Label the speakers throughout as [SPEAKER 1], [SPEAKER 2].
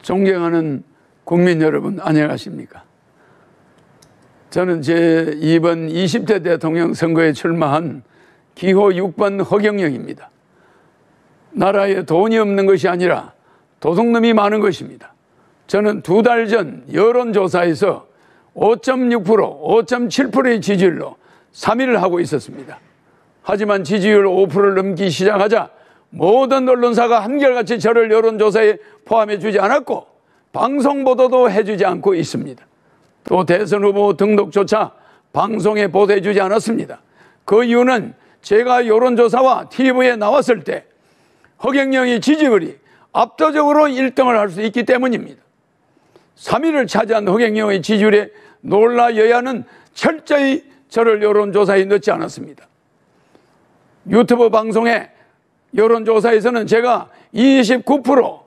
[SPEAKER 1] 존경하는 국민 여러분, 안녕하십니까? 저는 제2번 20대 대통령 선거에 출마한 기호 6번 허경영입니다. 나라에 돈이 없는 것이 아니라 도둑놈이 많은 것입니다. 저는 2달 전 여론조사에서 5.6%, 5.7%의 지지율로 3위를 하고 있었습니다. 하지만 지지율 5%를 넘기 시작하자 모든 언론사가 한결같이 저를 여론조사에 포함해 주지 않았고 방송 보도도 해주지 않고 있습니다. 또 대선 후보 등록조차 방송에 보도해 주지 않았습니다. 그 이유는 제가 여론조사와 TV에 나왔을 때 허경영의 지지율이 압도적으로 1등을 할 수 있기 때문입니다. 3위를 차지한 허경영의 지지율에 놀라 여야는 철저히 저를 여론조사에 넣지 않았습니다. 유튜브 방송에 여론조사에서는 제가 29%,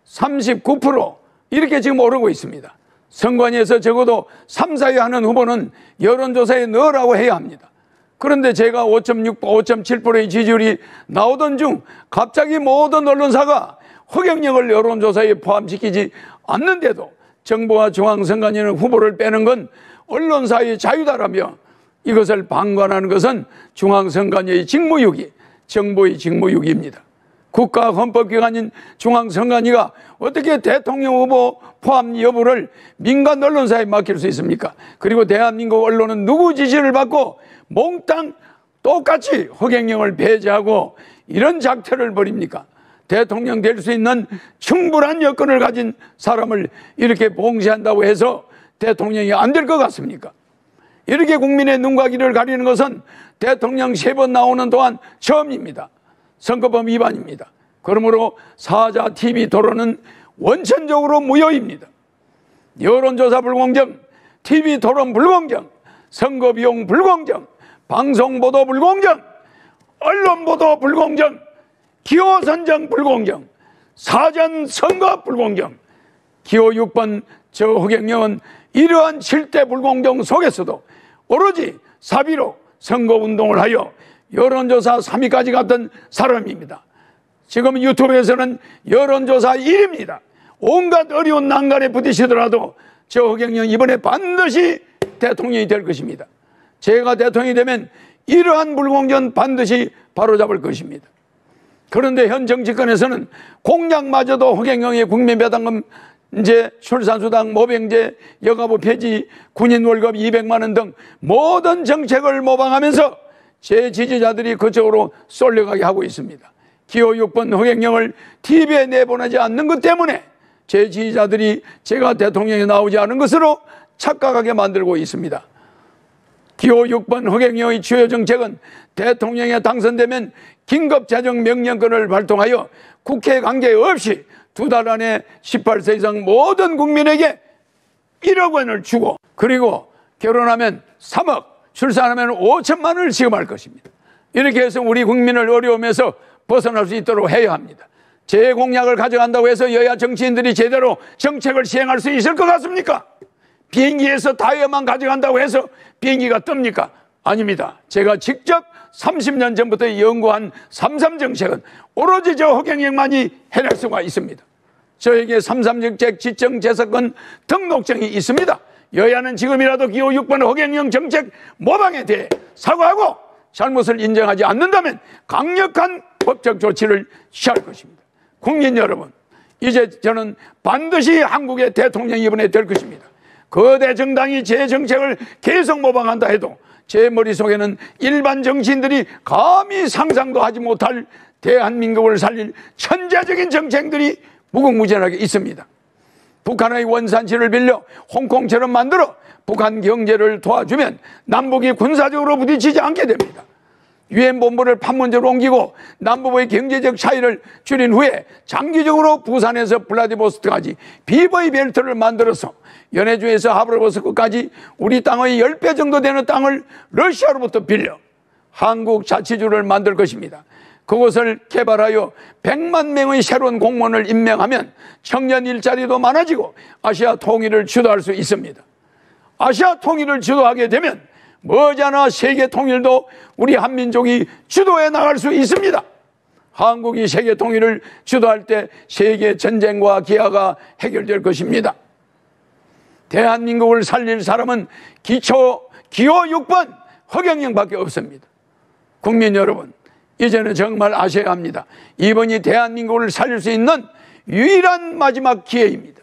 [SPEAKER 1] 39% 이렇게 지금 오르고 있습니다. 선관위에서 적어도 3, 4위 하는 후보는 여론조사에 넣으라고 해야 합니다. 그런데 제가 5.6%, 5.7%의 지지율이 나오던 중 갑자기 모든 언론사가 허경영을 여론조사에 포함시키지 않는데도 정부와 중앙선관위는 후보를 빼는 건 언론사의 자유다라며 이것을 방관하는 것은 중앙선관위의 직무유기, 정부의 직무유기입니다. 국가헌법기관인 중앙선관위가 어떻게 대통령 후보 포함 여부를 민간 언론사에 맡길 수 있습니까? 그리고 대한민국 언론은 누구 지시를 받고 몽땅 똑같이 허경영을 배제하고 이런 작태를 벌입니까? 대통령 될 수 있는 충분한 여건을 가진 사람을 이렇게 봉쇄한다고 해서 대통령이 안 될 것 같습니까? 이렇게 국민의 눈과 귀를 가리는 것은 대통령 3번 나오는 동안 처음입니다. 선거법 위반입니다. 그러므로 사자 TV 토론은 원천적으로 무효입니다. 여론조사 불공정, TV 토론 불공정, 선거비용 불공정, 방송보도 불공정, 언론보도 불공정, 기호선정 불공정, 사전선거 불공정. 기호 6번 저 허경영은 이러한 7대 불공정 속에서도 오로지 사비로 선거운동을 하여 여론조사 3위까지 갔던 사람입니다. 지금 유튜브에서는 여론조사 1위입니다. 온갖 어려운 난간에 부딪히더라도 저 허경영 이번에 반드시 대통령이 될 것입니다. 제가 대통령이 되면 이러한 불공정 반드시 바로잡을 것입니다. 그런데 현 정치권에서는 공약마저도 허경영의 국민배당금, 이제 출산수당, 모병제, 여가부 폐지, 군인 월급 200만 원 등 모든 정책을 모방하면서 제 지지자들이 그쪽으로 쏠려가게 하고 있습니다. 기호 6번 허경영을 TV에 내보내지 않는 것 때문에 제 지지자들이 제가 대통령에 나오지 않은 것으로 착각하게 만들고 있습니다. 기호 6번 허경영의 주요 정책은 대통령에 당선되면 긴급재정명령권을 발동하여 국회 관계없이 2달 안에 18세 이상 모든 국민에게 1억 원을 주고, 그리고 결혼하면 3억, 출산하면 5천만 원을 지급할 것입니다. 이렇게 해서 우리 국민을 어려움에서 벗어날 수 있도록 해야 합니다. 제 공약을 가져간다고 해서 여야 정치인들이 제대로 정책을 시행할 수 있을 것 같습니까? 비행기에서 타이어만 가져간다고 해서 비행기가 뜹니까? 아닙니다. 제가 직접 30년 전부터 연구한 3.3 정책은 오로지 저 허경영만이 해낼 수가 있습니다. 저에게 3.3 정책 지정 재석권 등록증이 있습니다. 여야는 지금이라도 기호 6번 허경영 정책 모방에 대해 사과하고 잘못을 인정하지 않는다면 강력한 법적 조치를 취할 것입니다. 국민 여러분, 이제 저는 반드시 한국의 대통령이 이번에 될 것입니다. 거대 정당이 제 정책을 계속 모방한다 해도 제 머릿속에는 일반 정치인들이 감히 상상도 하지 못할 대한민국을 살릴 천재적인 정책들이 무궁무진하게 있습니다. 북한의 원산지를 빌려 홍콩처럼 만들어 북한 경제를 도와주면 남북이 군사적으로 부딪히지 않게 됩니다. 유엔 본부를 판문점으로 옮기고 남북의 경제적 차이를 줄인 후에 장기적으로 부산에서 블라디보스토크까지 비버이 벨트를 만들어서 연해주에서 하브로보스크까지 우리 땅의 10배 정도 되는 땅을 러시아로부터 빌려 한국 자치주를 만들 것입니다. 그곳을 개발하여 100만 명의 새로운 공무원을 임명하면 청년 일자리도 많아지고 아시아 통일을 주도할 수 있습니다. 아시아 통일을 주도하게 되면 머지않아 세계 통일도 우리 한민족이 주도해 나갈 수 있습니다. 한국이 세계 통일을 주도할 때 세계 전쟁과 기아가 해결될 것입니다. 대한민국을 살릴 사람은 기호 6번 허경영밖에 없습니다. 국민 여러분, 이제는 정말 아셔야 합니다. 이번이 대한민국을 살릴 수 있는 유일한 마지막 기회입니다.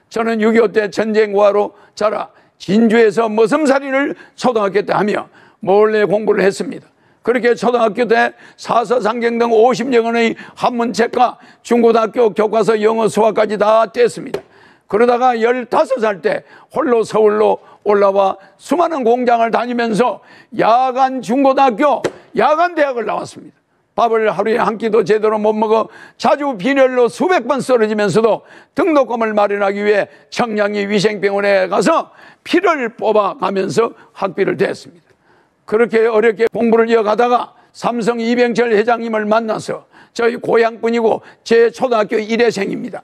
[SPEAKER 1] 저는 6.25 때 전쟁과로 자라 진주에서 머슴살이를 초등학교 때 하며 몰래 공부를 했습니다. 그렇게 초등학교 때 사서상경 등 50여 권의 한문책과 중고등학교 교과서 영어 수학까지 다 뗐습니다. 그러다가 15살 때 홀로 서울로 올라와 수많은 공장을 다니면서 야간 중고등학교, 야간 대학을 나왔습니다. 밥을 하루에 한 끼도 제대로 못 먹어 자주 빈혈로 수백 번 쓰러지면서도 등록금을 마련하기 위해 청량리 위생병원에 가서 피를 뽑아가면서 학비를 댔습니다. 그렇게 어렵게 공부를 이어가다가 삼성 이병철 회장님을 만나서 저희 고향분이고 제 초등학교 1회생입니다.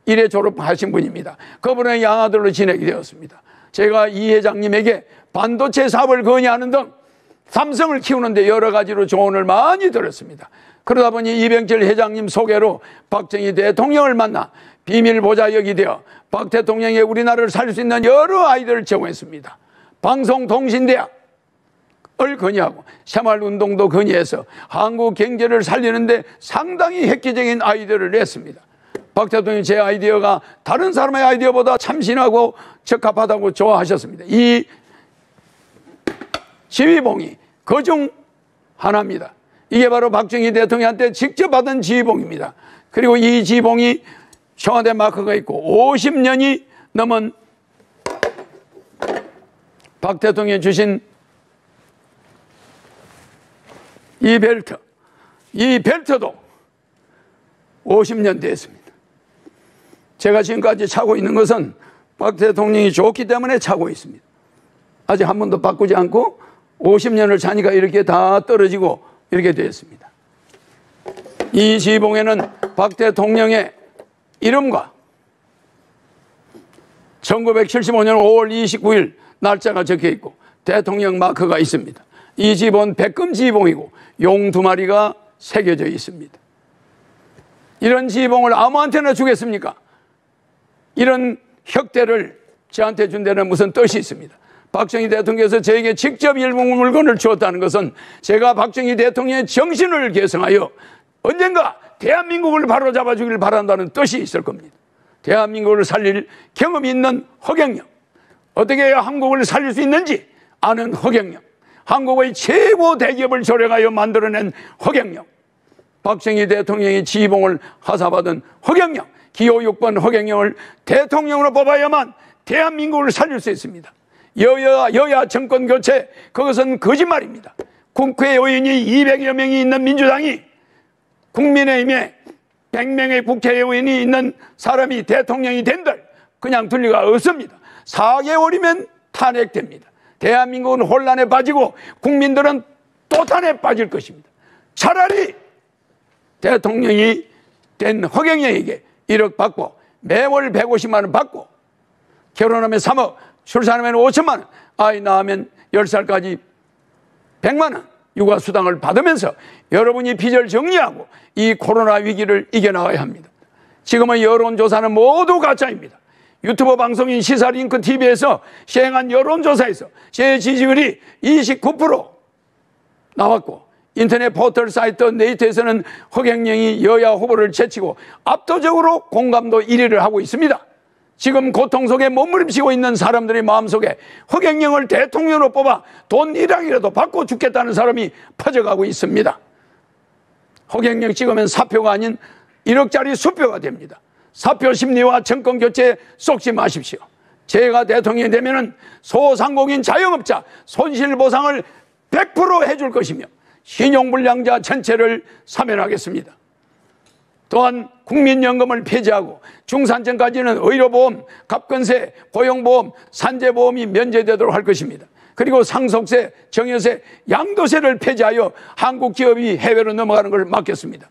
[SPEAKER 1] 1회 졸업하신 분입니다. 그분의 양아들로 지내게 되었습니다. 제가 이 회장님에게 반도체 사업을 건의하는 등 삼성을 키우는데 여러 가지로 조언을 많이 들었습니다. 그러다 보니 이병철 회장님 소개로 박정희 대통령을 만나 비밀보좌역이 되어 박 대통령이 우리나라를 살릴 수 있는 여러 아이디어를 제공했습니다. 방송통신대학을 건의하고 새마을운동도 건의해서 한국 경제를 살리는데 상당히 획기적인 아이디어를 냈습니다. 박 대통령이 제 아이디어가 다른 사람의 아이디어보다 참신하고 적합하다고 좋아하셨습니다. 이 지휘봉이 그중 하나입니다. 이게 바로 박정희 대통령한테 직접 받은 지휘봉입니다. 그리고 이 지휘봉이 청와대 마크가 있고 50년이 넘은 박 대통령이 주신 이 벨트, 이 벨트도 50년 됐습니다. 제가 지금까지 차고 있는 것은 박 대통령이 좋기 때문에 차고 있습니다. 아직 한 번도 바꾸지 않고 50년을 차니까 이렇게 다 떨어지고 이렇게 되었습니다. 이 지휘봉에는 박 대통령의 이름과 1975년 5월 29일 날짜가 적혀 있고 대통령 마크가 있습니다. 이 지휘봉은 백금 지휘봉이고 용 2마리가 새겨져 있습니다. 이런 지휘봉을 아무한테나 주겠습니까? 이런 혁대를 저한테 준 데는 무슨 뜻이 있습니다. 박정희 대통령께서 저에게 직접 일본 물건을 주었다는 것은 제가 박정희 대통령의 정신을 계승하여 언젠가 대한민국을 바로잡아 주기를 바란다는 뜻이 있을 겁니다. 대한민국을 살릴 경험이 있는 허경영, 어떻게 해야 한국을 살릴 수 있는지 아는 허경영, 한국의 최고 대기업을 조력하여 만들어낸 허경영, 박정희 대통령의 지휘봉을 하사받은 허경영, 기호 6번 허경영을 대통령으로 뽑아야만 대한민국을 살릴 수 있습니다. 여야 정권 교체, 그것은 거짓말입니다. 국회의원이 200여 명이 있는 민주당이 국민의힘에 100명의 국회의원이 있는 사람이 대통령이 된들 그냥 둘 리가 없습니다. 4개월이면 탄핵됩니다. 대한민국은 혼란에 빠지고 국민들은 또 탄핵에 빠질 것입니다. 차라리 대통령이 된 허경영에게 1억 받고 매월 150만 원 받고 결혼하면 3억, 출산하면 5천만 원, 아이 낳으면 10살까지 100만 원 육아수당을 받으면서 여러분이 빚을 정리하고 이 코로나 위기를 이겨나가야 합니다. 지금은 여론조사는 모두 가짜입니다. 유튜브 방송인 시사링크TV에서 시행한 여론조사에서 제 지지율이 29% 나왔고 인터넷 포털 사이트 네이트에서는 허경영이 여야 후보를 제치고 압도적으로 공감도 1위를 하고 있습니다. 지금 고통 속에 몸부림치고 있는 사람들의 마음속에 허경영을 대통령으로 뽑아 돈 1억이라도 받고 죽겠다는 사람이 퍼져가고 있습니다. 허경영 찍으면 사표가 아닌 1억짜리 수표가 됩니다. 사표 심리와 정권 교체에 속지 마십시오. 제가 대통령이 되면은 소상공인 자영업자 손실보상을 100% 해줄 것이며 신용불량자 전체를 사면하겠습니다. 또한 국민연금을 폐지하고 중산층까지는 의료보험, 갑근세, 고용보험, 산재보험이 면제되도록 할 것입니다. 그리고 상속세, 정여세, 양도세를 폐지하여 한국 기업이 해외로 넘어가는 걸 막겠습니다.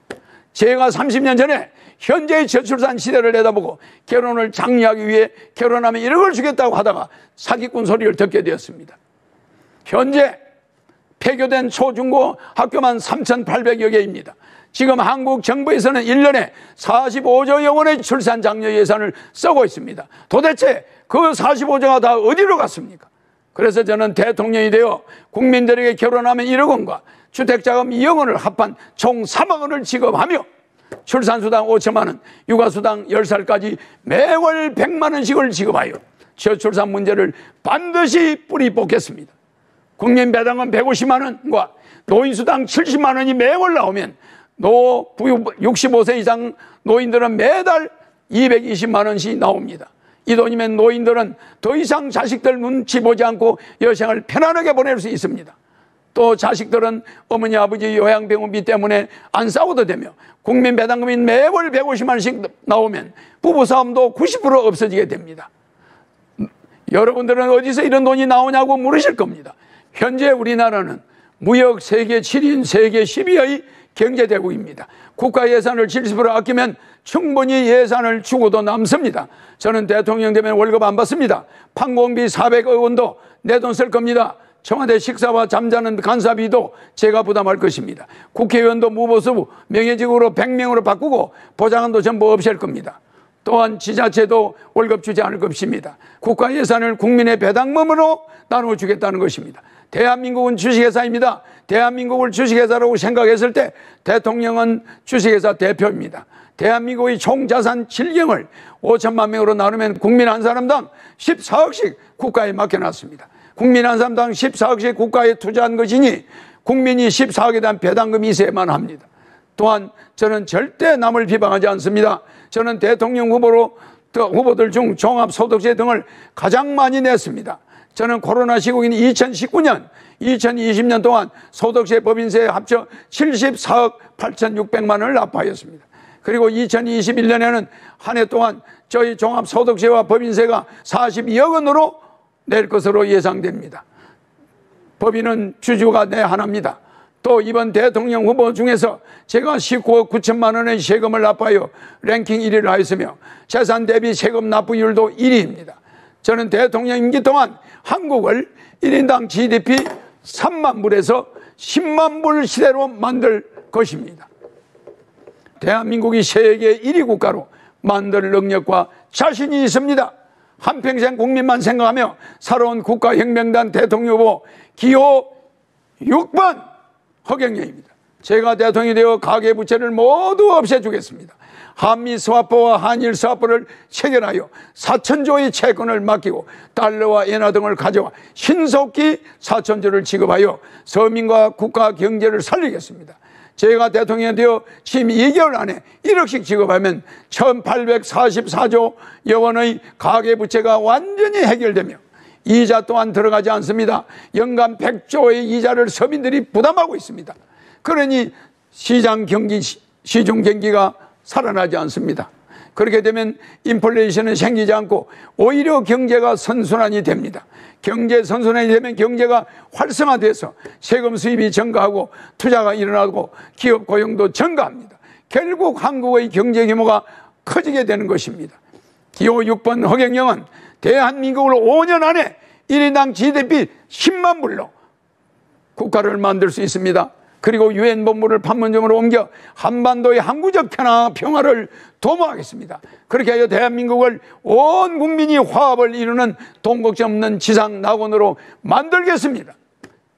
[SPEAKER 1] 제가 30년 전에 현재의 저출산 시대를 내다보고 결혼을 장려하기 위해 결혼하면 1억을 주겠다고 하다가 사기꾼 소리를 듣게 되었습니다. 현재 폐교된 초중고 학교만 3,800여 개입니다. 지금 한국 정부에서는 1년에 45조 원의 출산 장려 예산을 쓰고 있습니다. 도대체 그 45조가 다 어디로 갔습니까? 그래서 저는 대통령이 되어 국민들에게 결혼하면 1억 원과 주택자금 2억 원을 합한 총 3억 원을 지급하며 출산수당 5천만 원, 육아수당 10살까지 매월 100만 원씩을 지급하여 저출산 문제를 반드시 뿌리 뽑겠습니다. 국민배당금 150만 원과 노인수당 70만 원이 매월 나오면 65세 이상 노인들은 매달 220만 원씩 나옵니다. 이 돈이면 노인들은 더 이상 자식들 눈치 보지 않고 여생을 편안하게 보낼 수 있습니다. 또 자식들은 어머니 아버지 요양병원비 때문에 안 싸워도 되며 국민배당금이 매월 150만 원씩 나오면 부부싸움도 90% 없어지게 됩니다. 여러분들은 어디서 이런 돈이 나오냐고 물으실 겁니다. 현재 우리나라는 무역 세계 7인 세계 10위의 경제대국입니다. 국가 예산을 70% 아끼면 충분히 예산을 주고도 남습니다. 저는 대통령 되면 월급 안 받습니다. 판공비 400억 원도 내 돈 쓸 겁니다. 청와대 식사와 잠자는 간사비도 제가 부담할 것입니다. 국회의원도 무보수 명예직으로 100명으로 바꾸고 보장안도 전부 없앨 겁니다. 또한 지자체도 월급 주지 않을 것입니다. 국가 예산을 국민의 배당금으로 나눠주겠다는 것입니다. 대한민국은 주식회사입니다. 대한민국을 주식회사라고 생각했을 때 대통령은 주식회사 대표입니다. 대한민국의 총자산 7경을 5천만 명으로 나누면 국민 한 사람당 14억씩 국가에 맡겨놨습니다. 국민 한 사람당 14억씩 국가에 투자한 것이니 국민이 14억에 대한 배당금이 있어야만 합니다. 또한 저는 절대 남을 비방하지 않습니다. 저는 대통령 후보들 중 종합소득세 등을 가장 많이 냈습니다. 저는 코로나 시국인 2019년, 2020년 동안 소득세, 법인세 합쳐 74억 8,600만 원을 납부하였습니다. 그리고 2021년에는 한 해 동안 저희 종합소득세와 법인세가 42억 원으로 낼 것으로 예상됩니다. 법인은 주주가 내 하나입니다. 또 이번 대통령 후보 중에서 제가 19억 9천만 원의 세금을 납부하여 랭킹 1위를 하였으며 재산 대비 세금 납부율도 1위입니다. 저는 대통령 임기 동안 한국을 1인당 GDP 3만 불에서 10만 불 시대로 만들 것입니다. 대한민국이 세계 1위 국가로 만들 능력과 자신이 있습니다. 한평생 국민만 생각하며 살아온 국가혁명당 대통령 후보 기호 6번 허경영입니다. 제가 대통령이 되어 가계부채를 모두 없애주겠습니다. 한미 스와프와 한일 스와프를 체결하여 4천조의 채권을 맡기고 달러와 엔화 등을 가져와 신속히 4천조를 지급하여 서민과 국가 경제를 살리겠습니다. 제가 대통령이 되어 지금 2개월 안에 1억씩 지급하면 1844조 원의 가계부채가 완전히 해결되며 이자 또한 들어가지 않습니다. 연간 100조의 이자를 서민들이 부담하고 있습니다. 그러니 시중 경기가 살아나지 않습니다. 그렇게 되면 인플레이션은 생기지 않고 오히려 경제가 선순환이 됩니다. 경제 선순환이 되면 경제가 활성화돼서 세금 수입이 증가하고 투자가 일어나고 기업 고용도 증가합니다. 결국 한국의 경제 규모가 커지게 되는 것입니다. 기호 6번 허경영은 대한민국을 5년 안에 1인당 GDP 10만 불로 국가를 만들 수 있습니다. 그리고 유엔 본부를 판문점으로 옮겨 한반도의 항구적 평화를 도모하겠습니다. 그렇게 하여 대한민국을 온 국민이 화합을 이루는 돈 걱정 없는 지상 낙원으로 만들겠습니다.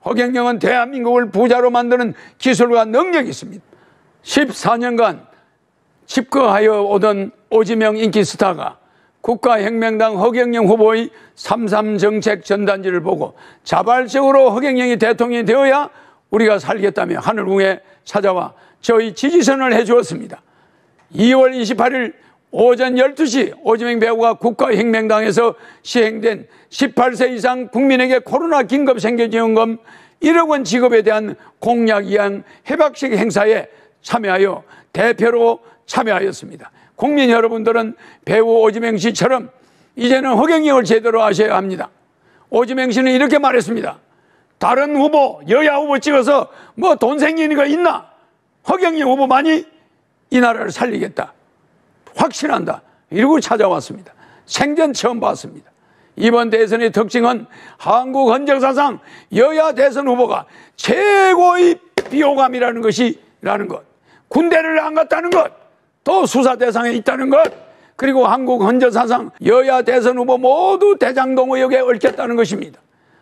[SPEAKER 1] 허경영은 대한민국을 부자로 만드는 기술과 능력이 있습니다. 14년간 집거하여 오던 오지명 인기 스타가 국가혁명당 허경영 후보의 3.3 정책 전단지를 보고 자발적으로 허경영이 대통령이 되어야 우리가 살겠다며 하늘궁에 찾아와 저희 지지선을 해주었습니다. 2월 28일 오전 12시 오지명 배우가 국가혁명당에서 시행된 18세 이상 국민에게 코로나 긴급생계지원금 1억 원 지급에 대한 공약 이행 해박식 행사에 참여하여 대표로 참여하였습니다. 국민 여러분들은 배우 오지명 씨처럼 이제는 허경영을 제대로 아셔야 합니다. 오지명 씨는 이렇게 말했습니다. 다른 후보, 여야 후보 찍어서 뭐 돈 생기는 거 있나? 허경영 후보만이 이 나라를 살리겠다. 확신한다. 이러고 찾아왔습니다. 생전 처음 봤습니다. 이번 대선의 특징은 한국 헌정사상 여야 대선 후보가 최고의 비호감이라는 것. 군대를 안 갔다는 것, 또 수사 대상에 있다는 것, 그리고 한국 헌재 사상 여야 대선 후보 모두 대장동 의혹에 얽혔다는 것입니다.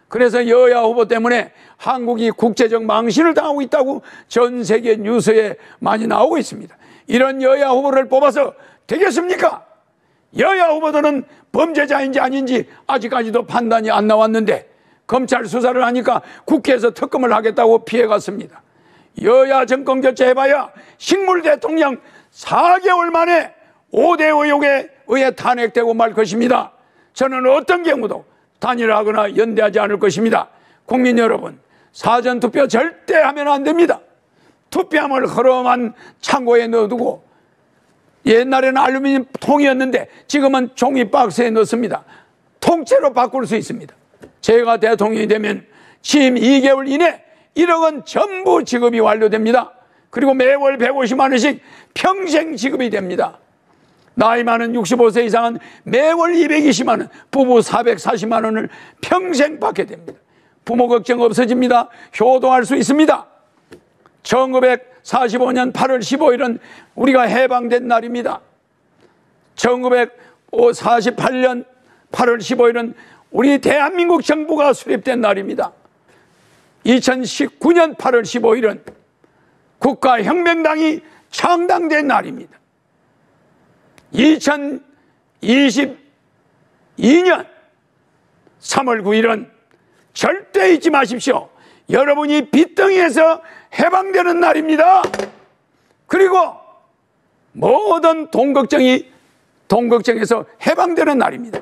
[SPEAKER 1] 그래서 여야 후보 때문에 한국이 국제적 망신을 당하고 있다고 전 세계 뉴스에 많이 나오고 있습니다. 이런 여야 후보를 뽑아서 되겠습니까? 여야 후보들은 범죄자인지 아닌지 아직까지도 판단이 안 나왔는데 검찰 수사를 하니까 국회에서 특검을 하겠다고 피해갔습니다. 여야 정권 교체해봐야 식물 대통령 4개월 만에 5대 의혹에 의해 탄핵되고 말 것입니다. 저는 어떤 경우도 단일화하거나 연대하지 않을 것입니다. 국민 여러분, 사전투표 절대 하면 안 됩니다. 투표함을 허름한 창고에 넣어두고, 옛날에는 알루미늄 통이었는데 지금은 종이 박스에 넣습니다. 통째로 바꿀 수 있습니다. 제가 대통령이 되면 취임 2개월 이내 1억 원 전부 지급이 완료됩니다. 그리고 매월 150만 원씩 평생 지급이 됩니다. 나이 많은 65세 이상은 매월 220만 원, 부부 440만 원을 평생 받게 됩니다. 부모 걱정 없어집니다. 효도할 수 있습니다. 1945년 8월 15일은 우리가 해방된 날입니다. 1948년 8월 15일은 우리 대한민국 정부가 수립된 날입니다. 2019년 8월 15일은 국가혁명당이 창당된 날입니다. 2022년 3월 9일은 절대 잊지 마십시오. 여러분이 빚덩이에서 해방되는 날입니다. 그리고 모든 돈 걱정에서 해방되는 날입니다.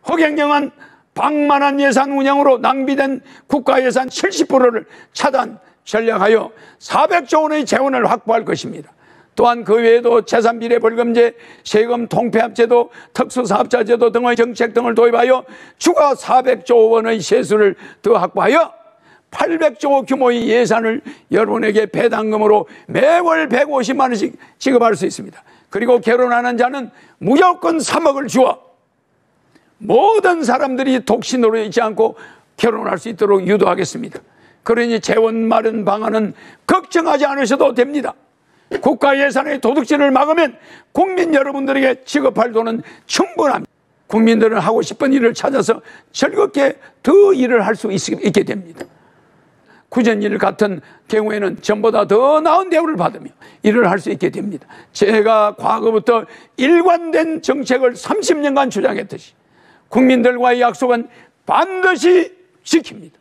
[SPEAKER 1] 허경영은 방만한 예산 운영으로 낭비된 국가 예산 70%를 차단, 전략하여 400조 원의 재원을 확보할 것입니다. 또한 그 외에도 재산비례벌금제, 세금 통폐합제도, 특수사업자제도 등의 정책 등을 도입하여 추가 400조 원의 세수를 더 확보하여 800조 규모의 예산을 여러분에게 배당금으로 매월 150만 원씩 지급할 수 있습니다. 그리고 결혼하는 자는 무조건 3억을 주어 모든 사람들이 독신으로 있지 않고 결혼할 수 있도록 유도하겠습니다. 그러니 재원 마련 방안은 걱정하지 않으셔도 됩니다. 국가 예산의 도둑질을 막으면 국민 여러분들에게 지급할 돈은 충분합니다. 국민들은 하고 싶은 일을 찾아서 즐겁게 더 일을 할 수 있게 됩니다. 구전일 같은 경우에는 전보다 더 나은 대우를 받으며 일을 할 수 있게 됩니다. 제가 과거부터 일관된 정책을 30년간 주장했듯이 국민들과의 약속은 반드시 지킵니다.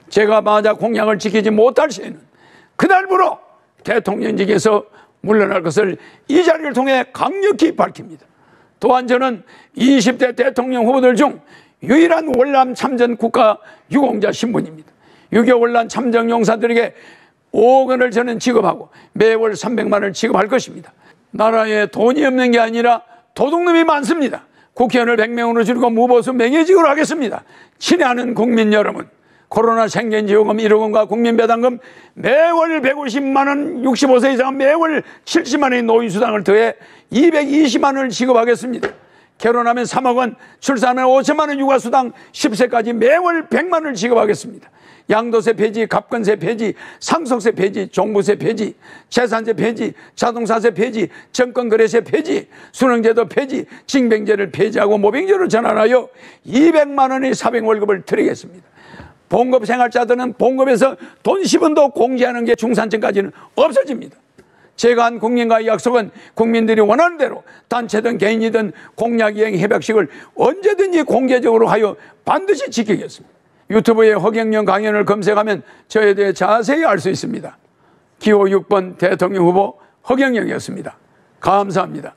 [SPEAKER 1] 제가 만약 공약을 지키지 못할 시에는 그날부로 대통령직에서 물러날 것을 이 자리를 통해 강력히 밝힙니다. 또한 저는 20대 대통령 후보들 중 유일한 월남 참전 국가 유공자 신분입니다. 6.25 월남 참전 용사들에게 5억 원을 저는 지급하고 매월 300만 원을 지급할 것입니다. 나라에 돈이 없는 게 아니라 도둑놈이 많습니다. 국회의원을 100명으로 줄이고 무보수 명예직으로 하겠습니다. 친애하는 국민 여러분, 코로나 생계지원금 1억 원과 국민배당금 매월 150만 원, 65세 이상 매월 70만 원의 노인수당을 더해 220만 원을 지급하겠습니다. 결혼하면 3억 원, 출산하면 5천만 원 육아수당 10세까지 매월 100만 원을 지급하겠습니다. 양도세 폐지, 갑건세 폐지, 상속세 폐지, 종부세 폐지, 재산세 폐지, 자동차세 폐지, 정권거래세 폐지, 수능제도 폐지, 징병제를 폐지하고 모병제를 전환하여 200만 원의 사병월급을 드리겠습니다. 봉급 생활자들은 봉급에서 돈 10원도 공제하는 게 중산층까지는 없어집니다. 제가 한 국민과의 약속은 국민들이 원하는 대로 단체든 개인이든 공약이행 협약식을 언제든지 공개적으로 하여 반드시 지키겠습니다. 유튜브에 허경영 강연을 검색하면 저에 대해 자세히 알 수 있습니다. 기호 6번 대통령 후보 허경영이었습니다. 감사합니다.